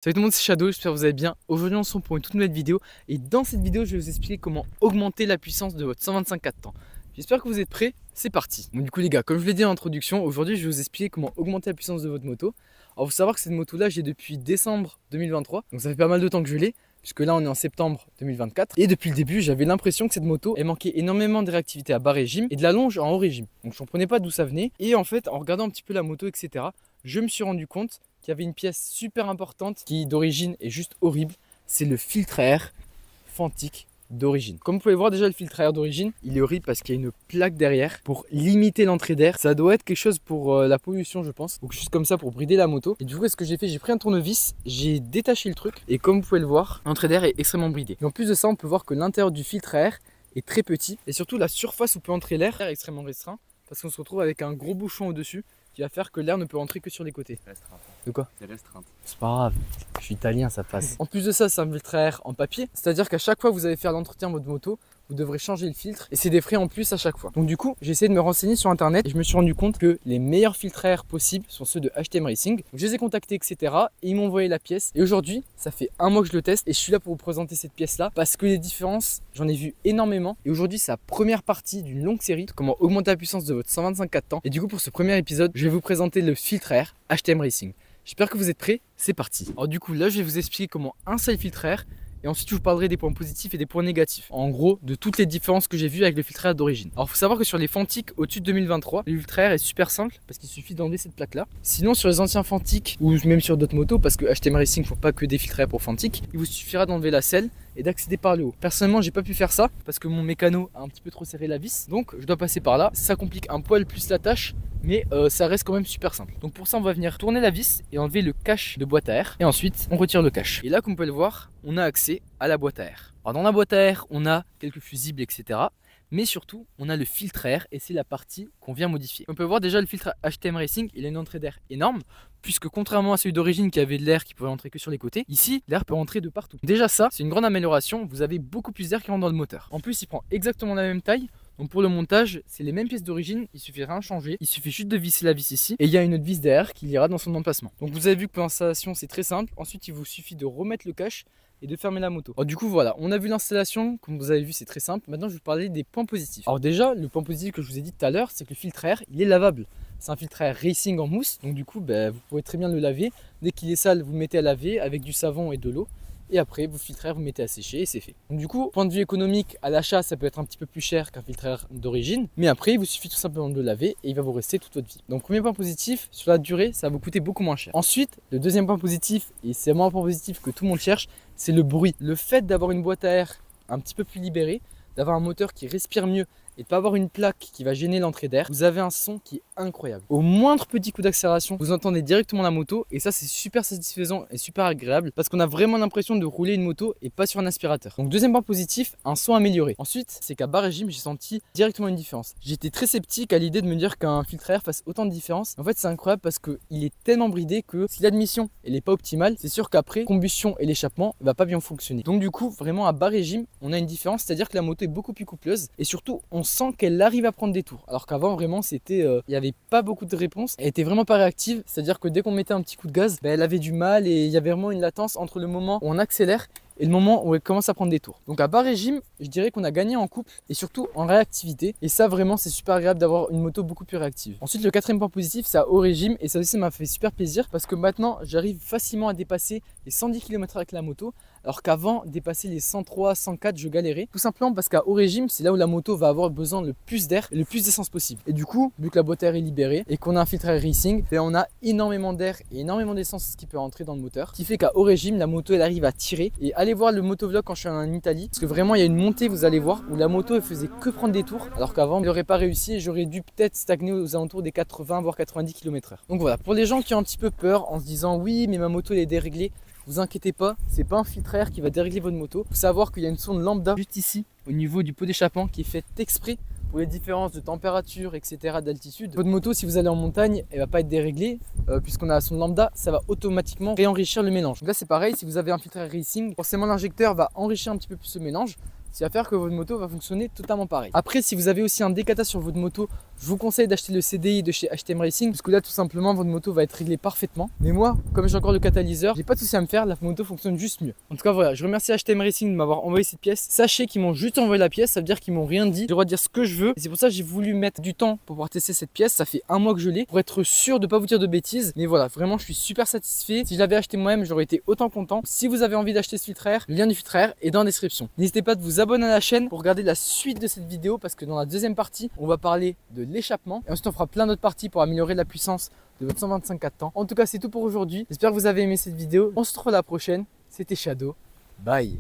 Salut tout le monde, c'est Shadow, j'espère que vous allez bien. Aujourd'hui on se retrouve pour une toute nouvelle vidéo et dans cette vidéo je vais vous expliquer comment augmenter la puissance de votre 125 temps. J'espère que vous êtes prêts, c'est parti. Bon du coup les gars, comme je l'ai dit en introduction, aujourd'hui je vais vous expliquer comment augmenter la puissance de votre moto. Alors il faut savoir que cette moto là j'ai depuis décembre 2023, donc ça fait pas mal de temps que je l'ai, puisque là on est en septembre 2024. Et depuis le début j'avais l'impression que cette moto elle manquait énormément de réactivité à bas régime et de la longe en haut régime. Donc je comprenais pas d'où ça venait et en fait en regardant un petit peu la moto etc, je me suis rendu compte qu'il y avait une pièce super importante qui d'origine est juste horrible, c'est le filtre à air Fantic d'origine. Comme vous pouvez voir déjà le filtre à air d'origine, il est horrible parce qu'il y a une plaque derrière pour limiter l'entrée d'air. Ça doit être quelque chose pour la pollution je pense, ou juste comme ça pour brider la moto. Et du coup ce que j'ai fait, j'ai pris un tournevis, j'ai détaché le truc et comme vous pouvez le voir, l'entrée d'air est extrêmement bridée. Et en plus de ça on peut voir que l'intérieur du filtre à air est très petit et surtout la surface où peut entrer l'air est extrêmement restreint parce qu'on se retrouve avec un gros bouchon au dessus qui va faire que l'air ne peut rentrer que sur les côtés. Restreinte. De quoi? C'est restreinte. C'est pas grave, je suis italien, ça passe. En plus de ça, c'est un filtre à air en papier, c'est-à-dire qu'à chaque fois que vous allez faire l'entretien de votre moto, vous devrez changer le filtre et c'est des frais en plus à chaque fois. Donc du coup, j'ai essayé de me renseigner sur internet et je me suis rendu compte que les meilleurs filtres à air possibles sont ceux de HTM Racing. Donc, je les ai contactés, etc. et ils m'ont envoyé la pièce. Et aujourd'hui, ça fait un mois que je le teste et je suis là pour vous présenter cette pièce-là parce que les différences, j'en ai vu énormément. Et aujourd'hui, c'est la première partie d'une longue série de comment augmenter la puissance de votre 125 temps. Et du coup, pour ce premier épisode, je vais vous présenter le filtre à air HTM Racing. J'espère que vous êtes prêts, c'est parti. Alors du coup, là, je vais vous expliquer comment installer le filtre à air. Et ensuite, je vous parlerai des points positifs et des points négatifs. En gros, de toutes les différences que j'ai vues avec le filtre à air d'origine. Alors, il faut savoir que sur les Fantic au-dessus de 2023, le filtre à air est super simple parce qu'il suffit d'enlever cette plaque-là. Sinon, sur les anciens Fantic ou même sur d'autres motos, parce que HTM Racing ne font pas que des filtres à air pour Fantic, il vous suffira d'enlever la selle et d'accéder par le haut. Personnellement, j'ai pas pu faire ça parce que mon mécano a un petit peu trop serré la vis. Donc, je dois passer par là. Ça complique un poil plus la tâche. Mais ça reste quand même super simple. Donc pour ça on va venir tourner la vis et enlever le cache de boîte à air. Et ensuite on retire le cache. Et là comme vous pouvez le voir, on a accès à la boîte à air. Alors dans la boîte à air on a quelques fusibles etc. Mais surtout on a le filtre à air et c'est la partie qu'on vient modifier. On peut voir déjà le filtre HTM Racing, il a une entrée d'air énorme. Puisque contrairement à celui d'origine qui avait de l'air qui pouvait entrer que sur les côtés, ici l'air peut entrer de partout. Déjà ça c'est une grande amélioration, vous avez beaucoup plus d'air qui rentre dans le moteur. En plus il prend exactement la même taille. Donc pour le montage, c'est les mêmes pièces d'origine, il suffit rien changer, il suffit juste de visser la vis ici et il y a une autre vis derrière qui ira dans son emplacement. Donc vous avez vu que pour l'installation c'est très simple, ensuite il vous suffit de remettre le cache et de fermer la moto. Alors du coup voilà, on a vu l'installation, comme vous avez vu c'est très simple. Maintenant je vais vous parler des points positifs. Alors déjà, le point positif que je vous ai dit tout à l'heure, c'est que le filtre à air, il est lavable. C'est un filtre à air Racing en mousse, donc du coup vous pouvez très bien le laver. Dès qu'il est sale, vous le mettez à laver avec du savon et de l'eau. Et après, vous filtre à air, vous mettez à sécher et c'est fait. Donc du coup, point de vue économique, à l'achat, ça peut être un petit peu plus cher qu'un filtre à air d'origine. Mais après, il vous suffit tout simplement de le laver et il va vous rester toute votre vie. Donc premier point positif, sur la durée, ça va vous coûter beaucoup moins cher. Ensuite, le deuxième point positif, et c'est vraiment un point positif que tout le monde cherche, c'est le bruit. Le fait d'avoir une boîte à air un petit peu plus libérée, d'avoir un moteur qui respire mieux et de ne pas avoir une plaque qui va gêner l'entrée d'air, vous avez un son qui est incroyable. Au moindre petit coup d'accélération, vous entendez directement la moto et ça c'est super satisfaisant et super agréable parce qu'on a vraiment l'impression de rouler une moto et pas sur un aspirateur. Donc deuxième point positif, un son amélioré. Ensuite, c'est qu'à bas régime, j'ai senti directement une différence. J'étais très sceptique à l'idée de me dire qu'un filtre à air fasse autant de différence. En fait, c'est incroyable parce qu'il est tellement bridé que si l'admission elle n'est pas optimale, c'est sûr qu'après, combustion et l'échappement va pas bien fonctionner. Donc du coup, vraiment à bas régime, on a une différence, c'est-à-dire que la moto est beaucoup plus coupleuse et surtout, on sent qu'elle arrive à prendre des tours. Alors qu'avant, vraiment, c'était, il y avait pas beaucoup de réponses. Elle était vraiment pas réactive, c'est-à-dire que dès qu'on mettait un petit coup de gaz, elle avait du mal et il y avait vraiment une latence entre le moment où on accélère et le moment où elle commence à prendre des tours. Donc à bas régime, je dirais qu'on a gagné en couple et surtout en réactivité. Et ça vraiment c'est super agréable d'avoir une moto beaucoup plus réactive. Ensuite le quatrième point positif c'est à haut régime et ça aussi m'a fait super plaisir parce que maintenant j'arrive facilement à dépasser les 110 km avec la moto. Alors qu'avant dépasser les 103, 104 je galérais. Tout simplement parce qu'à haut régime c'est là où la moto va avoir besoin le plus d'air et le plus d'essence possible. Et du coup vu que la boîte à air est libérée et qu'on a un filtre à air Racing, on a énormément d'air et énormément d'essence qui peut rentrer dans le moteur. Ce qui fait qu'à haut régime la moto elle arrive à tirer et allez voir le motovlog quand je suis en Italie parce que vraiment il y a une montée vous allez voir où la moto elle faisait que prendre des tours alors qu'avant elle n'aurait pas réussi et j'aurais dû peut-être stagner aux alentours des 80 voire 90 km/h. Donc voilà, pour les gens qui ont un petit peu peur en se disant oui mais ma moto elle est déréglée, vous inquiétez pas, c'est pas un filtre à air qui va dérégler votre moto. Il faut savoir qu'il y a une sonde lambda juste ici au niveau du pot d'échappement qui est faite exprès pour les différences de température, etc., d'altitude. Votre moto, si vous allez en montagne, elle va pas être déréglée puisqu'on a la sonde lambda, ça va automatiquement réenrichir le mélange. Donc là, c'est pareil, si vous avez un filtre à air Racing, forcément l'injecteur va enrichir un petit peu plus ce mélange ce qui va faire que votre moto va fonctionner totalement pareil. Après, si vous avez aussi un décata sur votre moto, je vous conseille d'acheter le CDI de chez HTM Racing, parce que là tout simplement votre moto va être réglée parfaitement. Mais moi, comme j'ai encore le catalyseur, j'ai pas de souci à me faire, la moto fonctionne juste mieux. En tout cas voilà, je remercie HTM Racing de m'avoir envoyé cette pièce. Sachez qu'ils m'ont juste envoyé la pièce, ça veut dire qu'ils m'ont rien dit. J'ai le droit de dire ce que je veux. Et c'est pour ça que j'ai voulu mettre du temps pour pouvoir tester cette pièce. Ça fait un mois que je l'ai, pour être sûr de pas vous dire de bêtises. Mais voilà, vraiment je suis super satisfait. Si je l'avais acheté moi-même, j'aurais été autant content. Si vous avez envie d'acheter ce filtre air, le lien du filtre air est dans la description. N'hésitez pas de vous abonner à la chaîne pour regarder la suite de cette vidéo, parce que dans la deuxième partie, on va parler de l'échappement. Et ensuite on fera plein d'autres parties pour améliorer la puissance de votre 125 4 temps. En tout cas, c'est tout pour aujourd'hui. J'espère que vous avez aimé cette vidéo. On se retrouve à la prochaine. C'était Shadow. Bye.